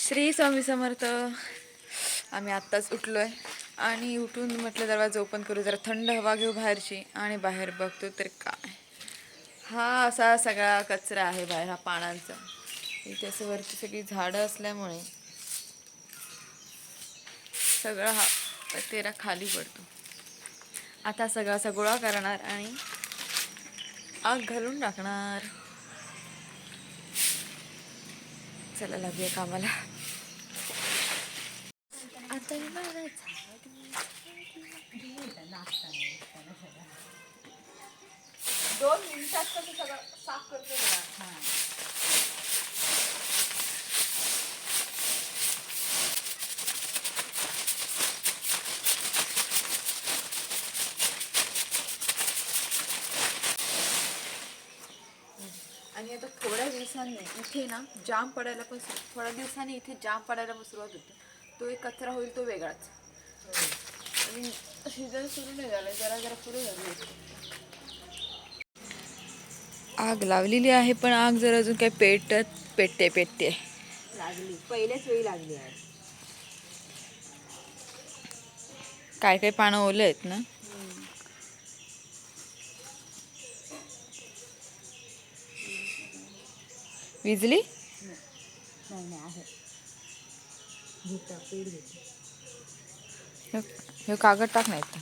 श्री स्वामी समर्थ. आम्ही आत्ताच उठलोय आणि उठून म्हटलं दरवाजा ओपन करू, जरा थंड हवा घेऊ बाहेरची. आणि बाहेर बघतो तर काय, हा असा सगळा कचरा आहे बाहेर, हा पानांचा. इथे असं वरती सगळी झाडं असल्यामुळे सगळा हा तेरा खाली पडतो. आता सगळा गोळा करणार आणि आग घालून टाकणार. चला लागूया कामाला. आता 2 मिनिटात कसं सगळं साफ करतो बघा. आणि आता थोड्या दिवसांनी इथे ना जाम पडायला पण थोड्या दिवसांनी इथे जाम पडायला पण सुरुवात होते. तो एक कचरा होईल, तो वेगळाच. आणि सीझन सुरू नाही झालं, जरा जरा पुढे झाली. आग लावलेली आहे, पण आग जर अजून काही पेटते लागली, पहिल्याच वेळी लागली आहे. काय काय पानं ओले आहेत ना. विजली नाही आहे. पेड घेते. हे कागद टाक नाही तर.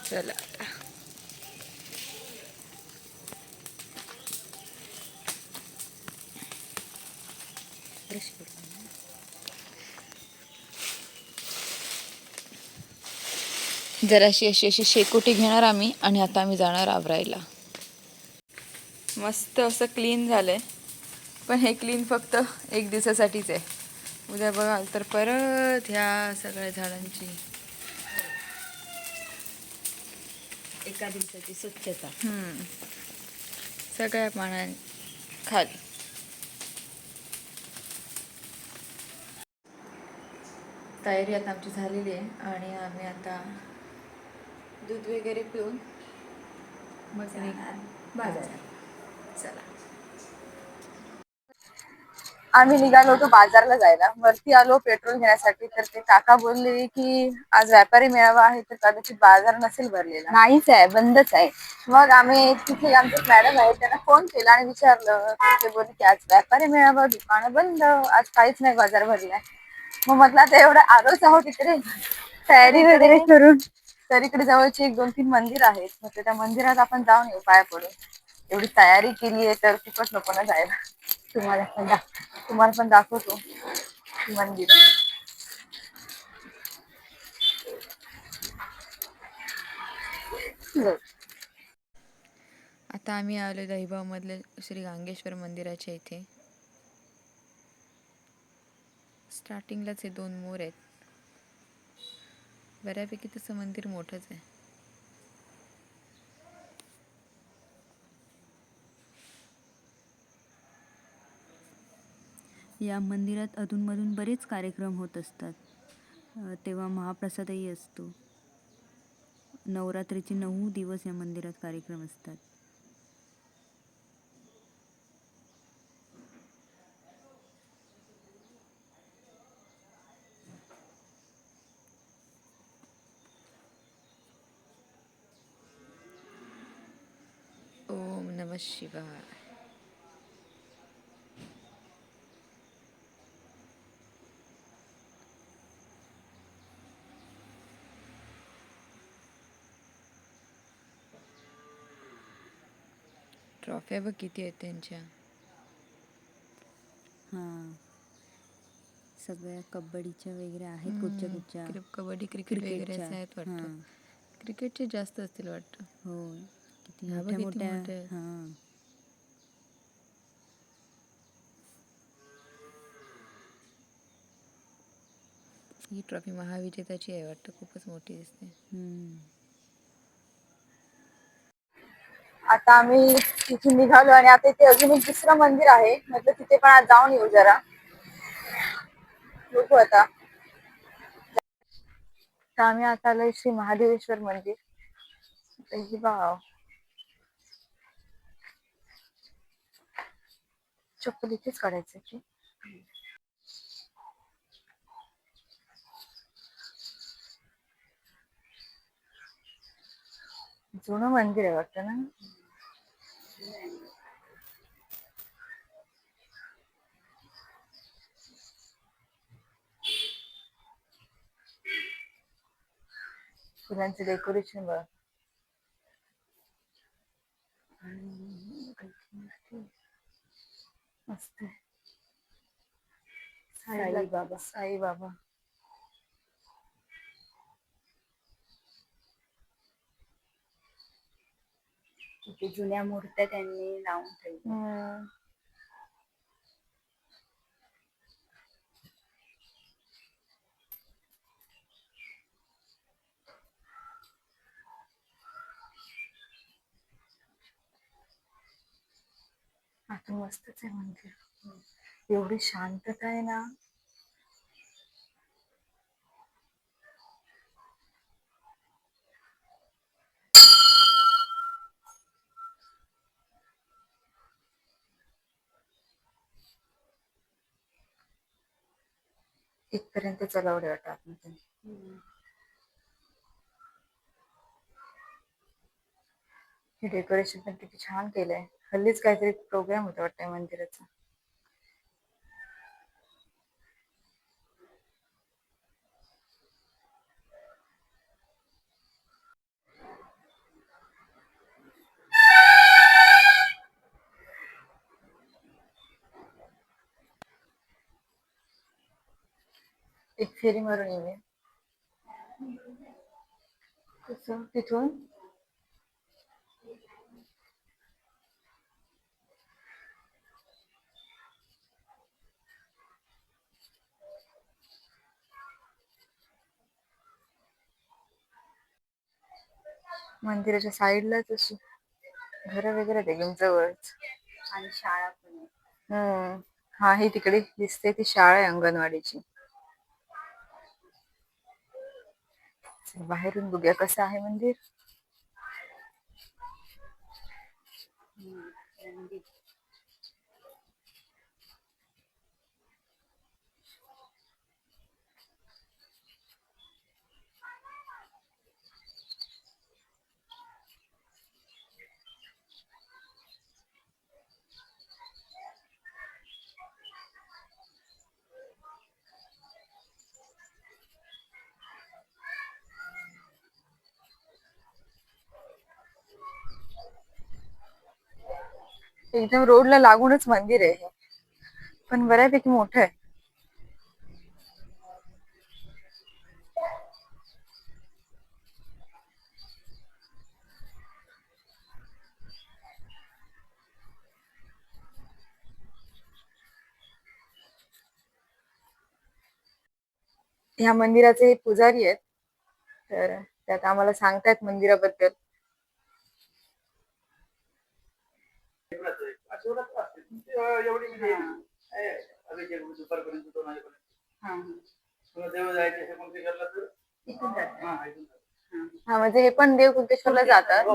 चला जराशी अशी शेकोटी घेणार आम्ही. आणि आता आम्ही जाणार आवरायला. मस्त असं क्लीन झालंय, पण हे क्लीन फक्त 1 दिवसासाठीच आहे. उद्या बघाल तर परत ह्या सगळ्या झाडांची एका दिवसाची स्वच्छता. सगळ्या पानां खाली. तयारी आता आमची झालेली आहे आणि आम्ही आता दूध वगैरे पिऊन मग बाजारात. चला. आम्ही निघालो होतो बाजारला जायला. वरती आलो पेट्रोल घेण्यासाठी, तर ते काका बोलले की आज व्यापारी मेळावा आहे, तर कदाचित बाजार नसेल भरलेला. नाहीच आहे, बंदच आहे. मग आम्ही तिथे आमचे मॅडम आहे, त्यांना फोन केला आणि विचारलं. ते बोलले की आज व्यापारी मेळावा, दुकानं बंद, आज काहीच नाही बाजार भरलाय. मग म्हटलं आता एवढं आलोच आहोत इकडे, तयारी वगैरे करून. तर इकडे जवळची 1-2-3 मंदिर आहेत, मग त्या मंदिरात आपण जाऊन येऊ पाया पडून. एवढी तयारी केली आहे तर खूपच नको ना जायला. तुम्हाला पण दाखवतो मंदिर. आता आम्ही आलो दहिभाव मधल्या श्री गांगेश्वर मंदिराच्या इथे. स्टार्टिंगलाच हे 2 मोर आहेत. बऱ्यापैकी तसं मंदिर मोठंच आहे. या मंदिरात अधूनमधून बरेच कार्यक्रम होत असतात. तेव्हा महाप्रसादही असतो. नवरात्रीचे 9 दिवस या मंदिरात कार्यक्रम असतात. ओम नमः शिवाय. ट्रॉफ्या बघ किती आहेत त्यांच्या. सगळ्या कबड्डीच्या वगैरे आहेत, कुठच्या कबड्डी क्रिकेट वगैरे असं आहेत वाटतं. क्रिकेटचे जास्त असतील वाटतं. हो, किती मोठ्या ही ट्रॉफी महाविजेत्याची आहे वाटतं, खूपच मोठी दिसते. आता आम्ही तिथून निघालो आणि आता इथे अजून एक दुसरं मंदिर आहे, म्हटलं तिथे पण आज जाऊन येऊ जरा. बघू आता. तर आम्ही आता आलोय श्री महादेवेश्वर मंदिर. ही बा चप्पल इथेच काढायचं की जुनं मंदिर आहे वाटतं ना. फुलांचे डेकोरेशन बघ. मस्त आहे. साईबाबा. साईबाबा. तिथे जुन्या मूर्त्या त्यांनी लावून ठेवल्या. आता मस्तच आहे मंदिर. एवढी शांतता आहे ना. इथपर्यंत चलावडे वाटत आतमध्ये. हे डेकोरेशन पण किती छान केलंय. हल्लीच काहीतरी प्रोग्राम होता वाटतं मंदिराचा. एक फेरी मारून येऊया. कसं तिथून मंदिराच्या साईडलाच अशी घर वगैरे एकदम जवळच. आणि शाळा पण आहे. हा ही तिकडे दिसते ती शाळा आहे अंगणवाडीची. बाहेरून बघूया कसं आहे मंदिर. एकदम रोडला लागूनच मंदिर आहे, पण बऱ्यापैकी मोठं आहे. ह्या मंदिराचे हे पुजारी आहेत, तर त्यात आम्हाला सांगतायत मंदिराबद्दल. हा म्हणजे हे पण देव कुंतेश्वरला जातात.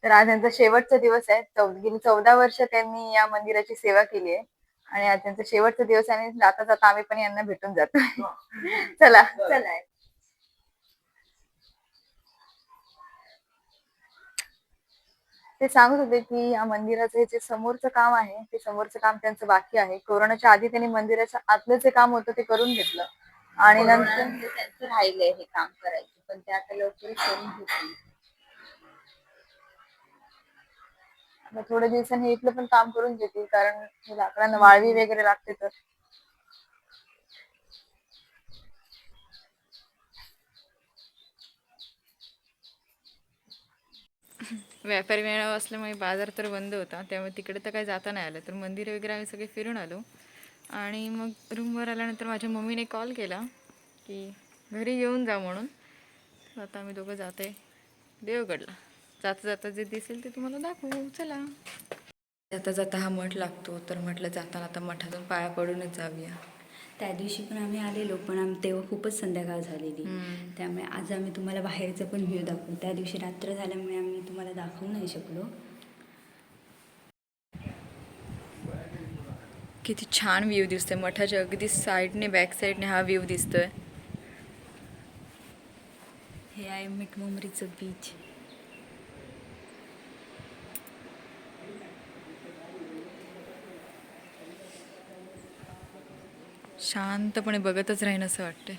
तर आज त्यांचा शेवटचा दिवस आहे. गेली 14 वर्ष त्यांनी या मंदिराची सेवा केली आहे आणि आज त्यांचा शेवटचा दिवस आहे. आणि जाता जाता आम्ही पण यांना भेटून जातो. चला चला. ते सांगत होते की या मंदिराचं जे समोरचं काम आहे ते समोरचं काम त्यांचं बाकी आहे. कोरोनाच्या आधी त्यांनी मंदिराचं आतलं जे काम होतं ते करून घेतलं आणि नंतर त्यांचं राहिलंय हे काम करायचं, पण ते आता लवकर करून घेतलं. थोड्या दिवसांनी इथलं पण काम करून घेतील, कारण लाकडांना वाळवी वगैरे लागते. तर व्यापारी मेळावा असल्यामुळे बाजार तर बंद होता, त्यामुळे तिकडे तर काही जाता नाही आलं. तर मंदिर वगैरे आम्ही सगळे फिरून आलो आणि मग रूमवर आल्यानंतर माझ्या मम्मीने कॉल केला की घरी येऊन जा म्हणून. आता आम्ही दोघं जाते देवगडला. जाता जाता जे दिसेल ते तुम्हाला दाखवू. चला. जाता जाता हा मठ लागतो, तर म्हटलं जाताना आता मठातून पाया पडूनच जाऊया. त्या दिवशी पण आम्ही आलेलो, पण तेव्हा खूपच संध्याकाळ झालेली. त्यामुळे आज आम्ही तुम्हाला बाहेरचं पण व्ह्यू दाखवू. त्या दिवशी रात्र झाल्यामुळे आम्ही तुम्हाला दाखवू नाही शकलो. किती छान व्ह्यू दिसतोय मठाच्या अगदी साईडने, बॅक साईडने हा व्ह्यू दिसतोय. हे आहे मिठमुंबरीचं बीच. शांतपणे बघतच राहीन असं वाटतंय.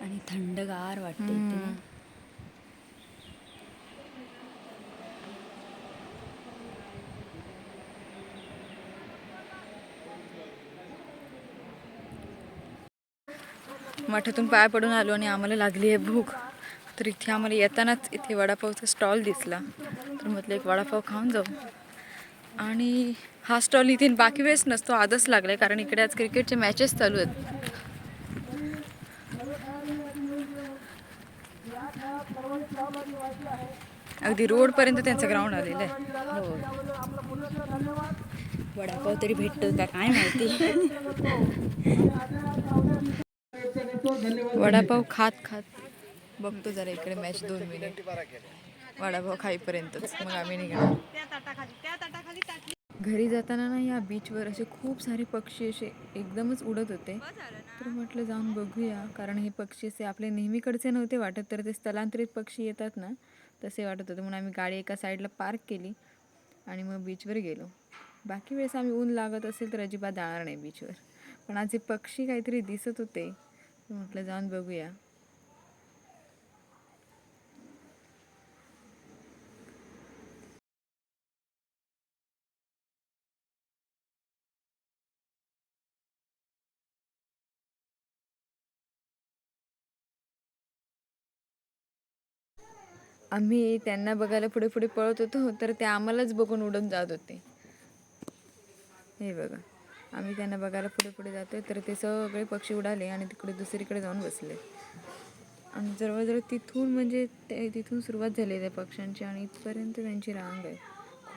आणि थंडगार वाटते इथे ना. मठातून पाय पडून आलो आणि आम्हाला लागली आहे भूक. तर इथे आम्हाला येतानाच इथे वडापावचा स्टॉल दिसला, तर म्हटलं एक वडापाव खाऊन जाऊ. आणि हा स्टॉल इथे बाकी वेळेस नसतो, आजच लागलाय कारण इकडे आज क्रिकेटचे मॅचेस चालू आहेत. अगदी रोडपर्यंत त्यांचं ग्राउंड आलेलं आहे. हो, वडापाव तरी भेटतो का काय माहिती. वडापाव खात खात बघतो जरा इकडे मॅच 2 मिनिट. वडापाव खाईपर्यंतच मग आम्ही निघणार. घरी जाताना ना या बीचवर असे खूप सारे पक्षी असे एकदमच उडत होते, तर म्हटलं जाऊन बघूया. कारण हे पक्षी असे आपले नेहमीकडचे नव्हते वाटत, तर ते स्थलांतरित पक्षी येतात ना तसे वाटत होते. म्हणून आम्ही गाडी एका साईडला पार्क केली आणि मग बीचवर गेलो. बाकी वेळेस आम्ही ऊन लागत असेल तर अजिबात जाणार नाही बीचवर, पण आज हे पक्षी काहीतरी दिसत होते, तर म्हटलं जाऊन बघूया. आम्ही त्यांना बघायला पुढे पुढे पळत होतो, तर ते आम्हालाच बघून उडून जात होते. हे बघा, आम्ही त्यांना बघायला पुढे पुढे जातोय, तर ते सगळे पक्षी उडाले आणि तिकडे दुसरीकडे जाऊन बसले. आणि जवळजवळ तिथून म्हणजे तिथून सुरुवात झालेली आहे पक्ष्यांची आणि इथपर्यंत त्यांची रांग आहे.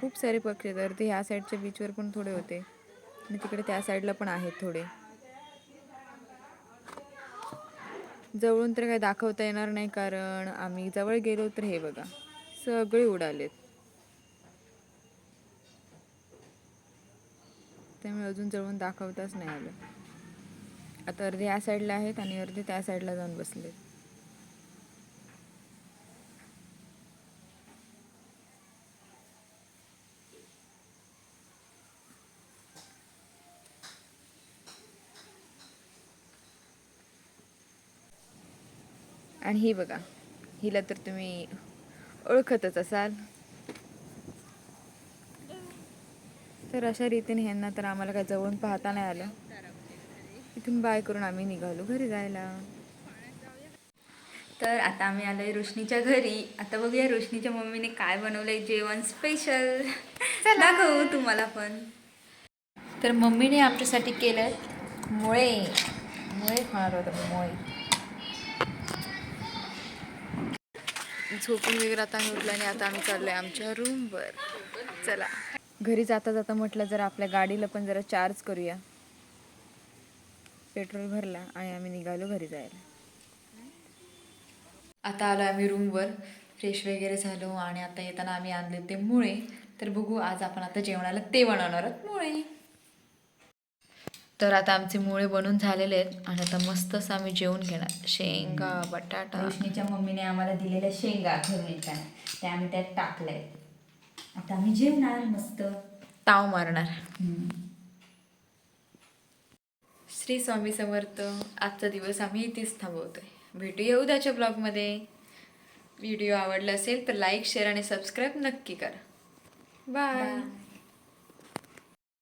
खूप सारे पक्षी आहेत. तर ते ह्या साईडच्या बीचवर पण थोडे होते आणि तिकडे त्या साईडला पण आहेत थोडे. जवळून तर काही दाखवता येणार नाही कारण आम्ही जवळ गेलो तर हे बघा सगळे उडालेत. त्यामुळे अजून जवळून दाखवताच नाही आलं. आता अर्धे या साईडला आहेत आणि अर्धे त्या साईडला जाऊन बसलेत. आणि ही बघा, हिला तर तुम्ही ओळखतच असाल. तर अशा रीतीने ह्यांना तर आम्हाला काय जवळून पाहता नाही आलं. इथून बाय करून आम्ही निघालो घरी जायला. तर आता आम्ही आलोय रोशनीच्या घरी. आता बघूया रोशनीच्या मम्मीने काय बनवलंय जेवण स्पेशल. दाखवू तुम्हाला पण. तर मम्मीने आमच्यासाठी केलं मुळे खाणार होतं मुळे. झोपून वगैरे आता आम्ही उठलो आणि आता आम्ही चाललोय आमच्या रूमवर. चला, घरी जाता जाता म्हटलं जरा आपल्या गाडीला पण जरा चार्ज करूया. पेट्रोल भरला आणि आम्ही निघालो घरी जायला. आता आलो आम्ही रूमवर, फ्रेश वगैरे झालो आणि आता येताना आम्ही आणले ते मुळे. तर बघू आज आपण आता जेवणाला ते बनवणार आहोत मुळे. तर आता आमचे मुळे बनून झालेले आहेत आणि आता मस्त असं आम्ही जेवून घेणार. शेंगा, बटाटा. रोशनीच्या मम्मीने आम्हाला दिलेल्या शेंगा घरून येताना त्या आम्ही त्यात टाकलंय. आता आम्ही जेवणार मस्त ताव मारणार. श्री स्वामी समर्थ. आजचा दिवस आम्ही इथेच थांबवतोय. भेटूया उद्याच्या ब्लॉगमध्ये. व्हिडिओ आवडला असेल तर लाईक, शेअर आणि सबस्क्राईब नक्की करा. बाय.